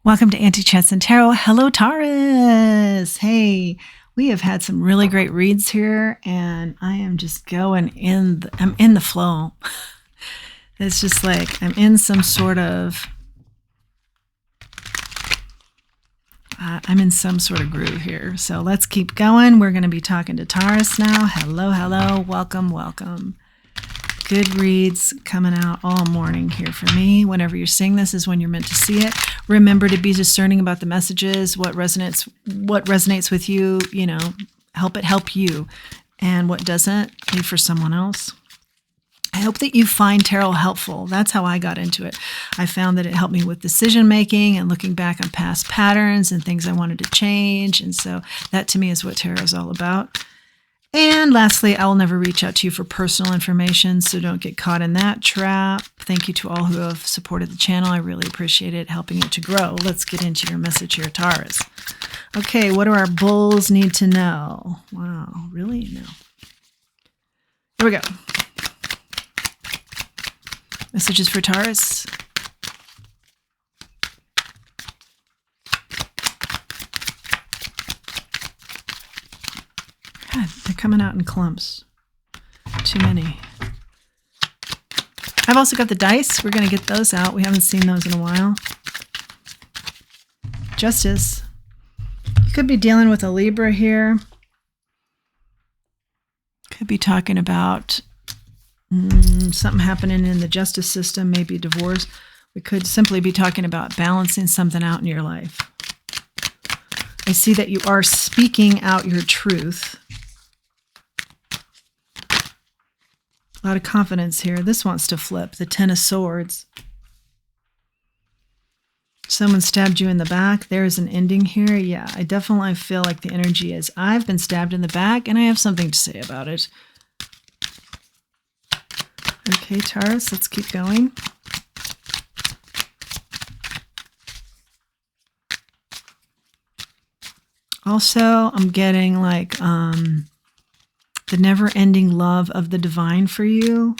Welcome to Anti-Chats and Tarot. Hello, Taurus. Hey, we have had some really great reads here, and I am just going I'm in the flow. It's just like I'm in some sort of, I'm in some sort of groove here. So let's keep going. We're going to be talking to Taurus now. Hello, hello. Welcome, welcome. Good reads coming out all morning here for me. Whenever you're seeing this is when you're meant to see it. Remember to be discerning about the messages, what resonates with you, help it help you. And what doesn't, leave for someone else. I hope that you find tarot helpful. That's how I got into it. I found that it helped me with decision making and looking back on past patterns and things I wanted to change. And so that to me is what tarot is all about. And lastly, I will never reach out to you for personal information, so don't get caught in that trap. Thank you to all who have supported the channel. I really appreciate it, helping it to grow. Let's get into your message here, Taurus. Okay, what do our bulls need to know? Wow, really? No. Here we go. Messages for Taurus. God, they're coming out in clumps. Too many. I've also got the dice. We're going to get those out. We haven't seen those in a while. Justice. You could be dealing with a Libra here. Could be talking about something happening in the justice system, maybe divorce. We could simply be talking about balancing something out in your life. I see that you are speaking out your truth. A lot of confidence here. This wants to flip. The Ten of Swords. Someone stabbed you in the back. There's an ending here. Yeah, I definitely feel like the energy is, I've been stabbed in the back and I have something to say about it. Okay, Taurus, let's keep going. Also, I'm getting like the never-ending love of the divine for you.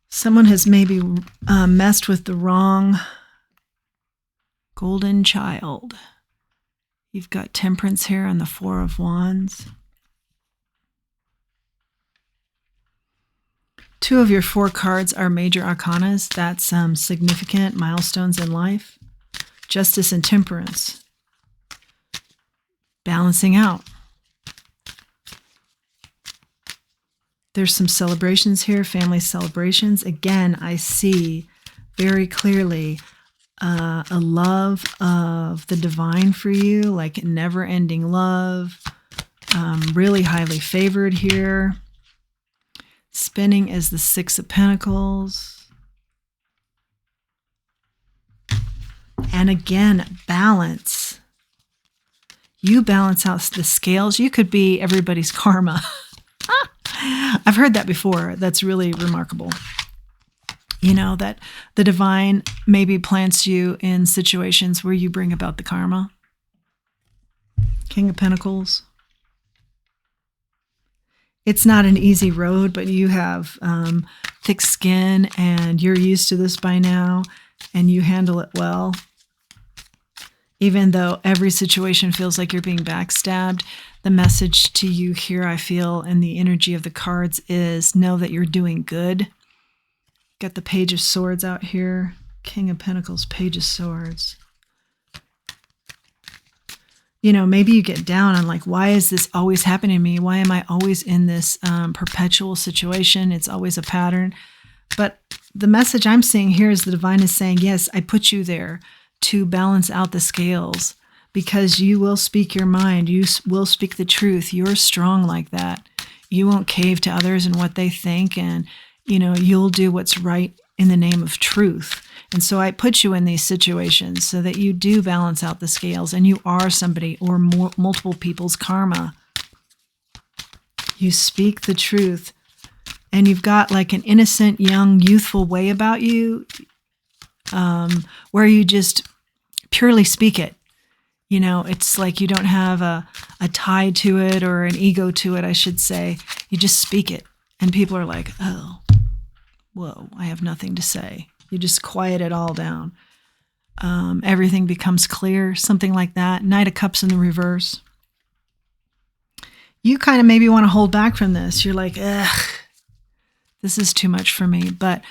Someone has maybe messed with the wrong golden child. You've got Temperance here on the Four of Wands. Two of your four cards are major arcanas. That's significant milestones in life. Justice and Temperance. Balancing out. There's some celebrations here, family celebrations. Again, I see very clearly a love of the divine for you, like never-ending love. Really highly favored here. Spinning is the Six of Pentacles. And again, balance. You balance out the scales. You could be everybody's karma. I've heard that before. That's really remarkable. You know, that the divine maybe plants you in situations where you bring about the karma. King of Pentacles. It's not an easy road, but you have thick skin and you're used to this by now and you handle it well. Even though every situation feels like you're being backstabbed, the message to you here, I feel, and the energy of the cards is know that you're doing good. Got the Page of Swords out here. King of Pentacles, Page of Swords. You know, maybe you get down on like, why is this always happening to me? Why am I always in this perpetual situation? It's always a pattern. But the message I'm seeing here is the divine is saying, yes, I put you there to balance out the scales because you will speak your mind. You will speak the truth. You're strong like that. You won't cave to others and what they think. And, you know, you'll do what's right in the name of truth. And so I put you in these situations so that you do balance out the scales and you are somebody or multiple people's karma. You speak the truth and you've got like an innocent, young, youthful way about you where you just purely speak it. It's like you don't have a tie to it or an ego to it, I should say. You just speak it. And people are like, oh, whoa, I have nothing to say. You just quiet it all down. Everything becomes clear, something like that. Knight of Cups in the reverse. You kind of maybe want to hold back from this. You're like, ugh, this is too much for me. But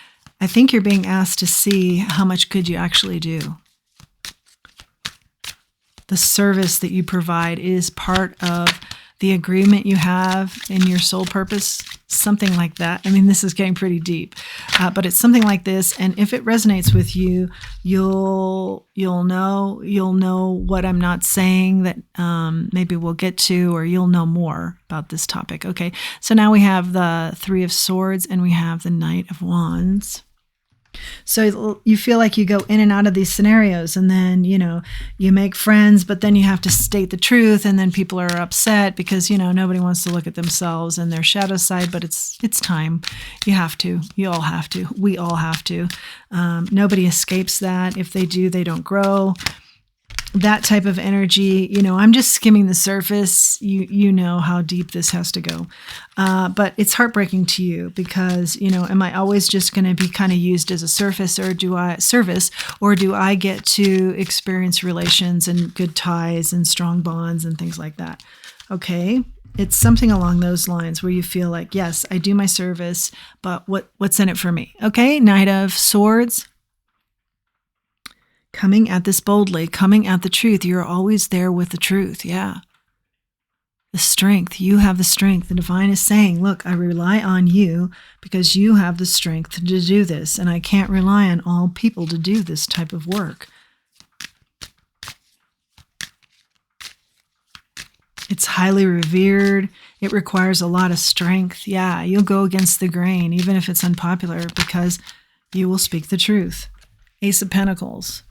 I think you're being asked to see how much good you actually do. The service that you provide is part of the agreement you have in your soul purpose, something like that. I mean, this is getting pretty deep, but it's something like this. And if it resonates with you, you'll know what I'm not saying that maybe we'll get to, or you'll know more about this topic. Okay, so now we have the Three of Swords and we have the Knight of Wands. So you feel like you go in and out of these scenarios, and then, you make friends, but then you have to state the truth, and then people are upset because, nobody wants to look at themselves and their shadow side, but it's time. You have to. You all have to. We all have to. Nobody escapes that. If they do, they don't grow. That type of energy, I'm just skimming the surface. You know how deep this has to go. But it's heartbreaking to you because, am I always just going to be kind of used as a service, or do I get to experience relations and good ties and strong bonds and things like that? Okay. It's something along those lines where you feel like, yes, I do my service, but what's in it for me? Okay. Knight of Swords. Coming at this boldly, coming at the truth. You're always there with the truth. Yeah. The strength. You have the strength. The divine is saying, look, I rely on you because you have the strength to do this. And I can't rely on all people to do this type of work. It's highly revered. It requires a lot of strength. Yeah, you'll go against the grain, even if it's unpopular, because you will speak the truth. Ace of Pentacles.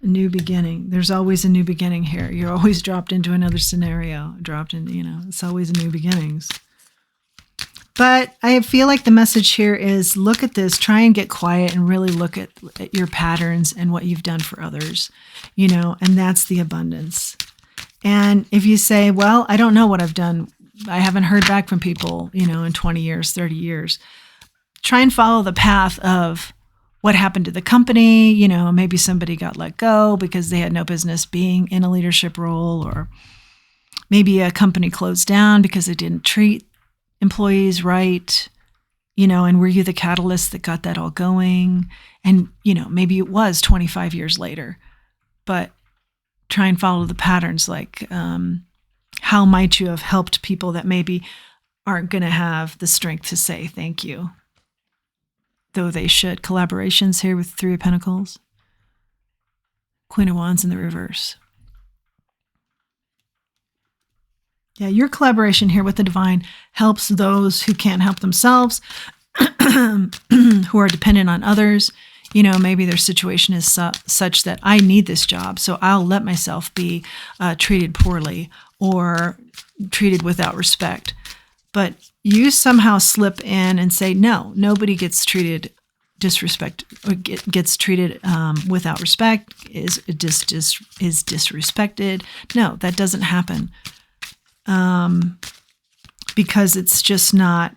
A new beginning. There's always a new beginning here. You're always dropped into another scenario. It's always new beginnings. But I feel like the message here is look at this, try and get quiet and really look at your patterns and what you've done for others, and that's the abundance. And if you say, well, I don't know what I've done. I haven't heard back from people, in 20 years, 30 years. Try and follow the path of what happened to the company. Maybe somebody got let go because they had no business being in a leadership role, or maybe a company closed down because they didn't treat employees right, and were you the catalyst that got that all going? And, maybe it was 25 years later, but try and follow the patterns, like how might you have helped people that maybe aren't going to have the strength to say thank you? Though they should. Collaborations here with Three of Pentacles. Queen of Wands in the reverse. Yeah, your collaboration here with the divine helps those who can't help themselves, who are dependent on others. Maybe their situation is such that I need this job, so I'll let myself be treated poorly or treated without respect. But you somehow slip in and say, no, nobody gets treated gets treated without respect, is disrespected. No, that doesn't happen. Because it's just not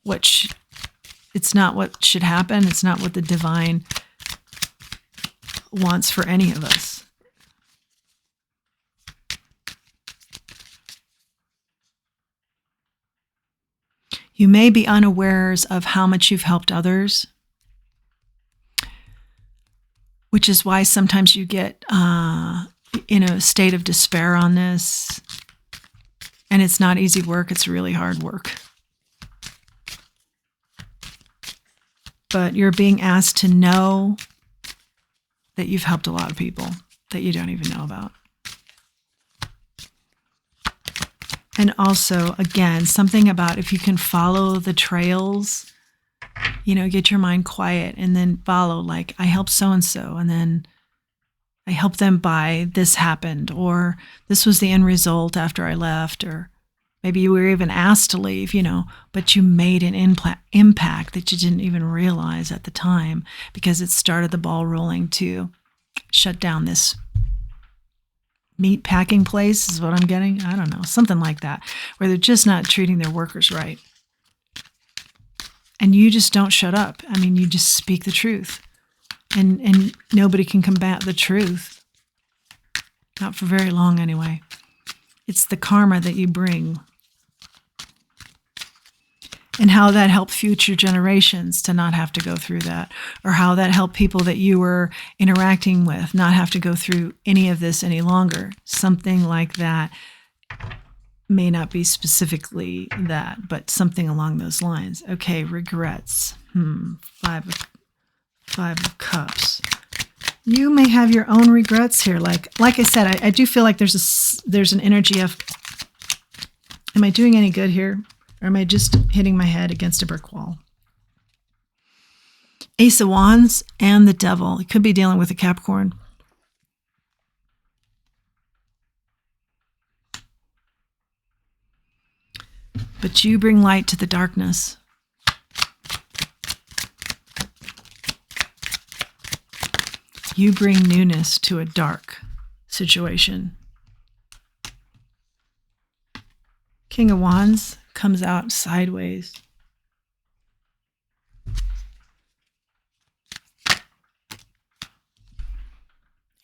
what should happen. It's not what the divine wants for any of us. You may be unawares of how much you've helped others, which is why sometimes you get in a state of despair on this. And it's not easy work. It's really hard work. But you're being asked to know that you've helped a lot of people that you don't even know about. And also, again, something about if you can follow the trails, get your mind quiet and then follow, like, I helped so-and-so, and then I helped them by this happened, or this was the end result after I left, or maybe you were even asked to leave, but you made an impact that you didn't even realize at the time because it started the ball rolling to shut down this meat packing place is what I'm getting. I don't know, something like that, where they're just not treating their workers right. And you just don't shut up. I mean, you just speak the truth. And nobody can combat the truth. Not for very long, anyway. It's the karma that you bring. And how that helped future generations to not have to go through that. Or how that helped people that you were interacting with not have to go through any of this any longer. Something like that. May not be specifically that, but something along those lines. Okay, regrets. Five of Cups. You may have your own regrets here. Like I said, I do feel like there's an energy of, am I doing any good here? Or am I just hitting my head against a brick wall? Ace of Wands and the Devil. It could be dealing with a Capricorn. But you bring light to the darkness. You bring newness to a dark situation. King of Wands comes out sideways.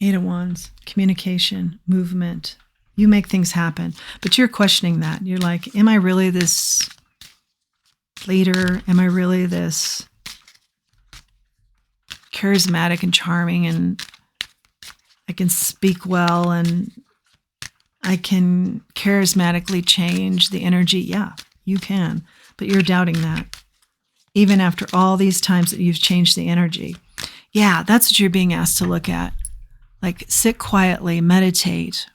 Eight of Wands, communication, movement. You make things happen, but you're questioning that. You're like, am I really this leader? Am I really this charismatic and charming, and I can speak well and I can charismatically change the energy? Yeah, you can, but you're doubting that. Even after all these times that you've changed the energy. Yeah, that's what you're being asked to look at. Like, sit quietly, meditate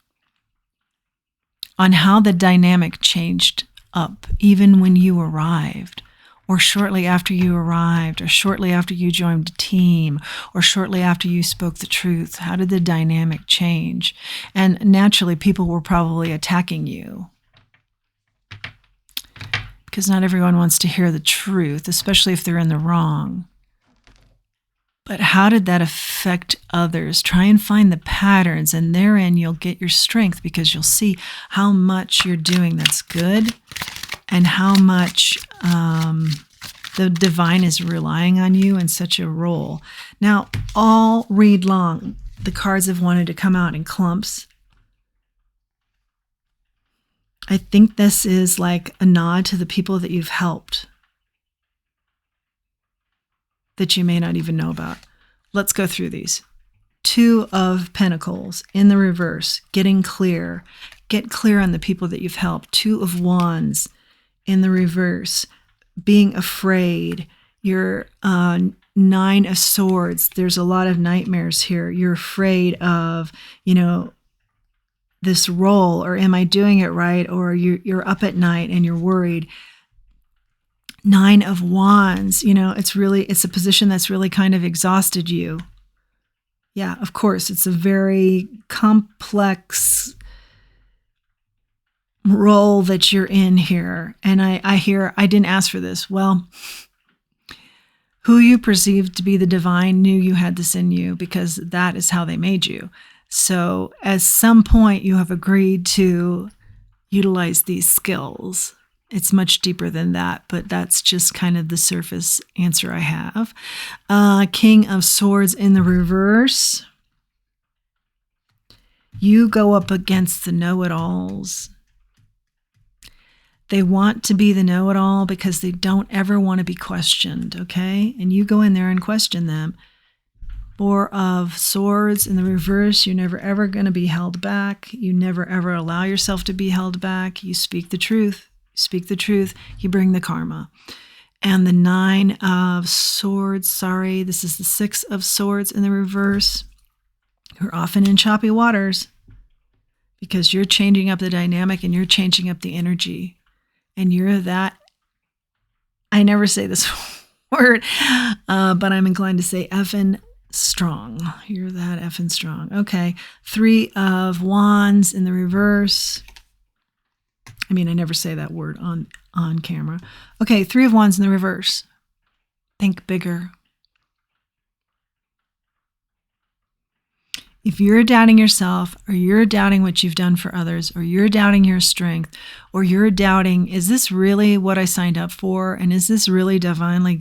on how the dynamic changed up even when you arrived, or shortly after you arrived, or shortly after you joined a team, or shortly after you spoke the truth. How did the dynamic change? And naturally, people were probably attacking you because not everyone wants to hear the truth, especially if they're in the wrong. But how did that affect others? Try and find the patterns, and therein you'll get your strength, because you'll see how much you're doing that's good and how much the divine is relying on you in such a role. Now, all read long, the cards have wanted to come out in clumps. I think this is like a nod to the people that you've helped, that you may not even know about. Let's go through these. Two of Pentacles in the reverse, getting clear. Get clear on the people that you've helped. Two of Wands in the reverse, being afraid. You're Nine of Swords. There's a lot of nightmares here. You're afraid of, this role, or am I doing it right? Or you're up at night and you're worried. Nine of Wands, it's a position that's really kind of exhausted you. Yeah, of course, it's a very complex role that you're in here. And I hear, I didn't ask for this. Well, who you perceived to be the divine knew you had this in you, because that is how they made you. So at some point you have agreed to utilize these skills. It's much deeper than that, but that's just kind of the surface answer I have. King of Swords in the reverse. You go up against the know-it-alls. They want to be the know-it-all because they don't ever want to be questioned, okay? And you go in there and question them. Four of Swords in the reverse. You're never ever going to be held back. You never ever allow yourself to be held back. You speak the truth. Speak the truth, you bring the karma. And the Nine of Swords, this is the Six of Swords in the reverse. You're often in choppy waters because you're changing up the dynamic and you're changing up the energy. And you're that, I never say this word, but I'm inclined to say effing strong. You're that effing strong. Okay, Three of Wands in the reverse. I mean, I never say that word on camera. Okay, Three of Wands in the reverse. Think bigger. If you're doubting yourself, or you're doubting what you've done for others, or you're doubting your strength, or you're doubting, is this really what I signed up for? And is this really divinely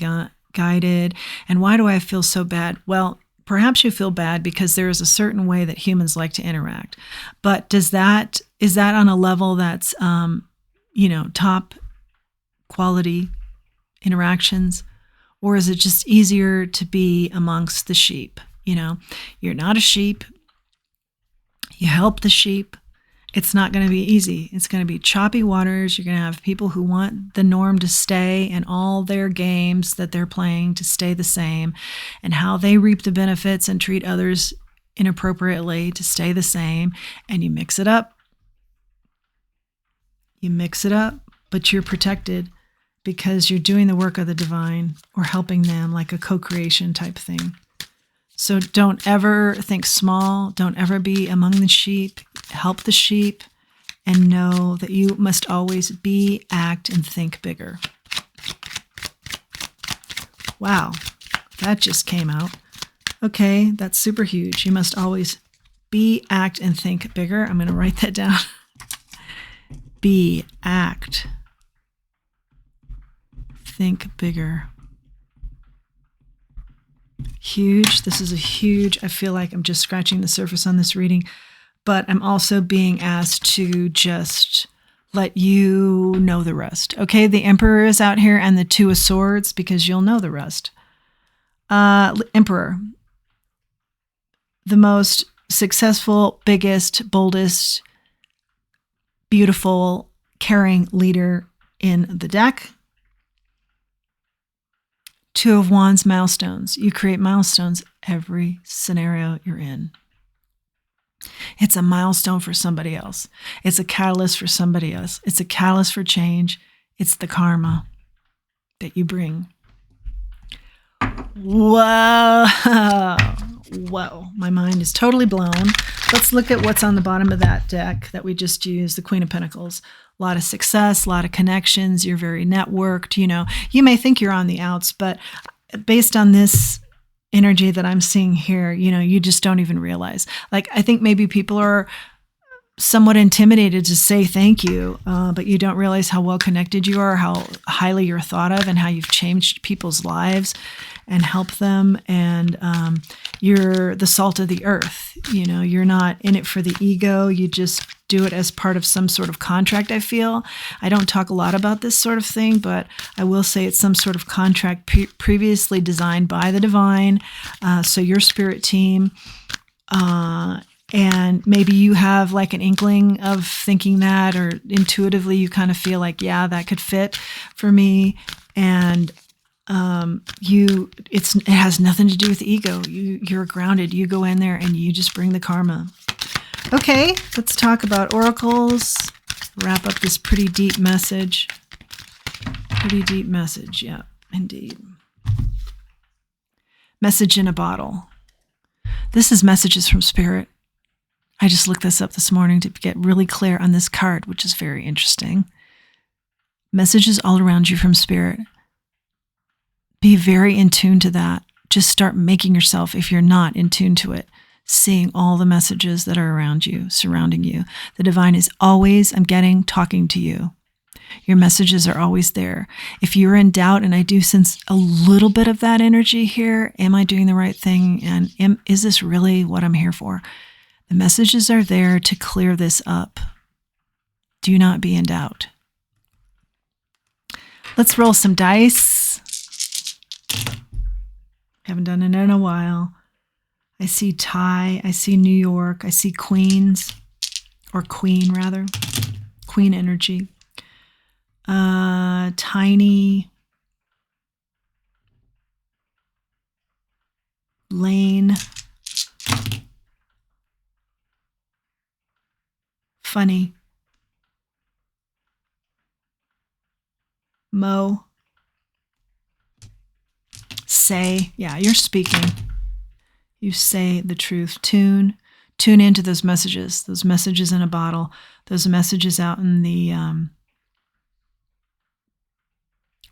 guided? And why do I feel so bad? Well, perhaps you feel bad because there is a certain way that humans like to interact. But is that on a level that's, top quality interactions? Or is it just easier to be amongst the sheep? You're not a sheep. You help the sheep. It's not going to be easy. It's going to be choppy waters. You're going to have people who want the norm to stay and all their games that they're playing to stay the same, and how they reap the benefits and treat others inappropriately to stay the same. And you mix it up. But you're protected because you're doing the work of the divine or helping them, like a co-creation type thing. So don't ever think small. Don't ever be among the sheep. Help the sheep, and know that you must always be, act, and think bigger. Wow, that just came out. Okay, that's super huge. You must always be, act, and think bigger. I'm going to write that down. Be, act, think bigger. Huge. This is a huge, I feel like I'm just scratching the surface on this reading, but I'm also being asked to just let you know the rest. Okay, the Emperor is out here and the Two of Swords, because you'll know the rest. Emperor, the most successful, biggest, boldest, beautiful, caring leader in the deck. Two of Wands, milestones. You create milestones every scenario you're in. It's a milestone for somebody else. It's a catalyst for somebody else. It's a catalyst for change. It's the karma that you bring. Whoa. Whoa. My mind is totally blown. Let's look at what's on the bottom of that deck that we just used, the Queen of Pentacles. A lot of success, a lot of connections. You're very networked. You may think you're on the outs, but based on this energy that I'm seeing here, you just don't even realize. Like, I think maybe people are somewhat intimidated to say thank you, but you don't realize how well connected you are, how highly you're thought of, and how you've changed people's lives and helped them. And you're the salt of the earth. You're not in it for the ego. You just do it as part of some sort of contract, I feel. I don't talk a lot about this sort of thing, but I will say it's some sort of contract previously designed by the divine. So your spirit team, and maybe you have like an inkling of thinking that, or intuitively you kind of feel like, yeah, that could fit for me. And it has nothing to do with the ego. You're grounded. You go in there and you just bring the karma. Okay, let's talk about oracles. Wrap up this pretty deep message. Pretty deep message, yeah, indeed. Message in a bottle. This is messages from Spirit. I just looked this up this morning to get really clear on this card, which is very interesting. Messages all around you from Spirit. Be very in tune to that. Just start making yourself, if you're not in tune to it, seeing all the messages that are around you, surrounding you. The divine is always, talking to you. Your messages are always there. If you're in doubt, and I do sense a little bit of that energy here, am I doing the right thing? And is this really what I'm here for? The messages are there to clear this up. Do not be in doubt. Let's roll some dice. Haven't done it in a while. I see Thai, I see New York, I see Queens, or Queen rather, Queen energy. Tiny, Lane, Funny, Mo, Say, yeah, you're speaking. You say the truth. Tune into those messages in a bottle, those messages out in the,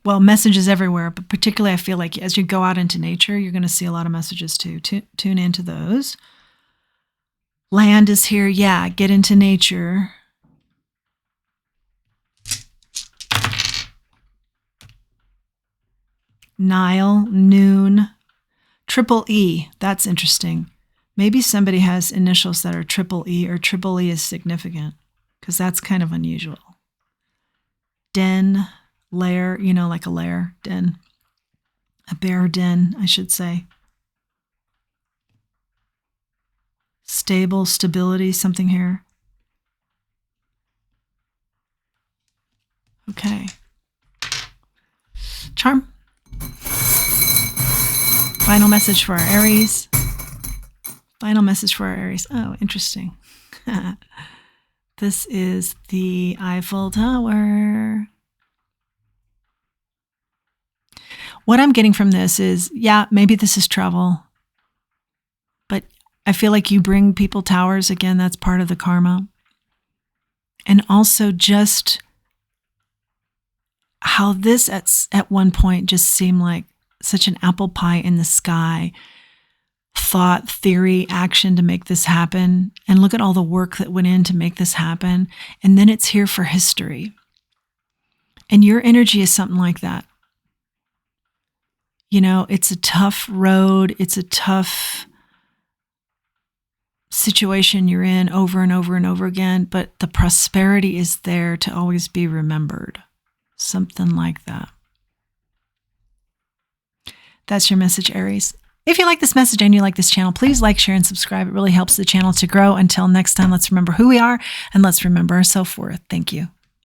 messages everywhere, but particularly I feel like as you go out into nature, you're going to see a lot of messages too. Tune into those. Land is here. Yeah, get into nature. Nile, noon, triple E. That's interesting. Maybe somebody has initials that are triple E, or triple E is significant, because that's kind of unusual. Den, lair, like a lair, den. A bear den, I should say. Stable, stability, something here. Okay. Charm. Final message for our Aries. Final message for our Aries. Oh, interesting. This is the Eiffel Tower. What I'm getting from this is, yeah, maybe this is trouble, but I feel like you bring people towers. Again, that's part of the karma. And also just how this at one point just seemed like such an apple pie in the sky, thought, theory, action to make this happen. And look at all the work that went in to make this happen. And then it's here for history. And your energy is something like that. It's a tough road. It's a tough situation you're in over and over and over again, but the prosperity is there to always be remembered. Something like that. That's your message, Aries. If you like this message and you like this channel, please like, share, and subscribe. It really helps the channel to grow. Until next time, let's remember who we are and let's remember our self-worth. Thank you.